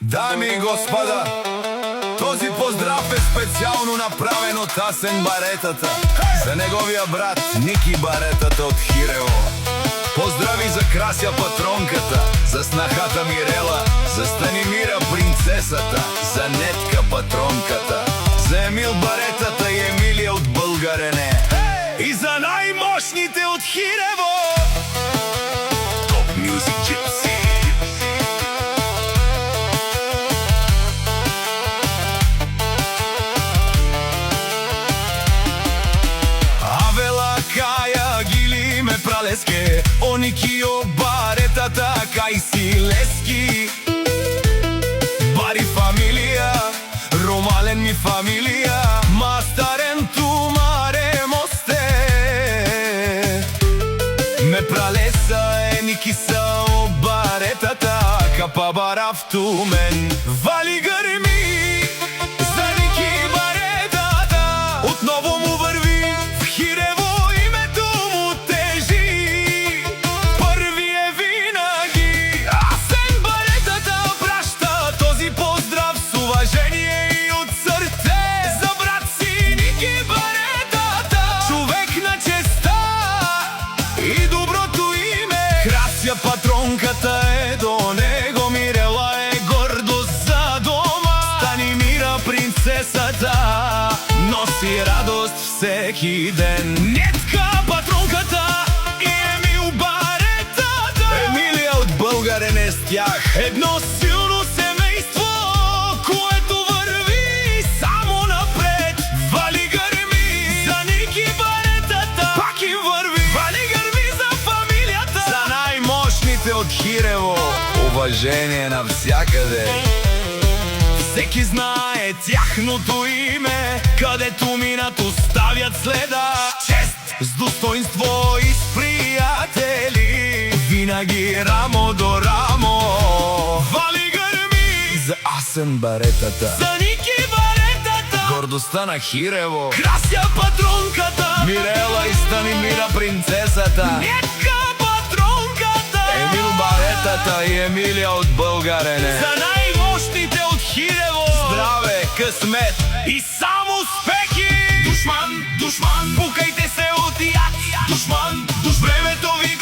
Дами и господа, този поздрав е специално направен от Асен Баретата за неговия брат Ники Баретата от Хирево. Поздрави за Крася патронката, за снахата Мирела, за Станимира принцесата, за Нетка патронката, за Емил Баретата и Емилия от Българене и за най-мощните от Хирево. Топ Мюзик Джипси. Пралеске, Оникио Баретата, Кайси Лески, Бари фамилия, Ромален ми фамилия, Мастарен ту маре мосте. Ме пралеса е Никиса о Баретата, Капа Барафту мен, Вали гърми за Ники Баретата. Отново му върви в Хирево. Патронката е до него, Мирела е гордост за дома, Станимира принцесата носи радост всеки ден. Нетка патронката и Емил Баретата, Емилия от Българене, с тях едно силно семейство, което върви само напред. Вали гърми за Ники Баретата, пак и върви. Вали гърми за фамилията, за най-мощните от Хирево. Уважение навсякъде, всеки знае тяхното име, където минат оставят следа. Чест с достоинство и с приятели, винаги рамо до рамо. Вали гърми за Асен Баретата, за Ники Баретата, гордостта на Хирево. Крася патронката, Мирела и Станимира принцесата, Нетка патронката, Емил Баретата и Емилия от Българене. За най-мощните от Хирево, здраве, късмет и само успехи. Душман, душман, пукайте се от яд. Душман, времето ви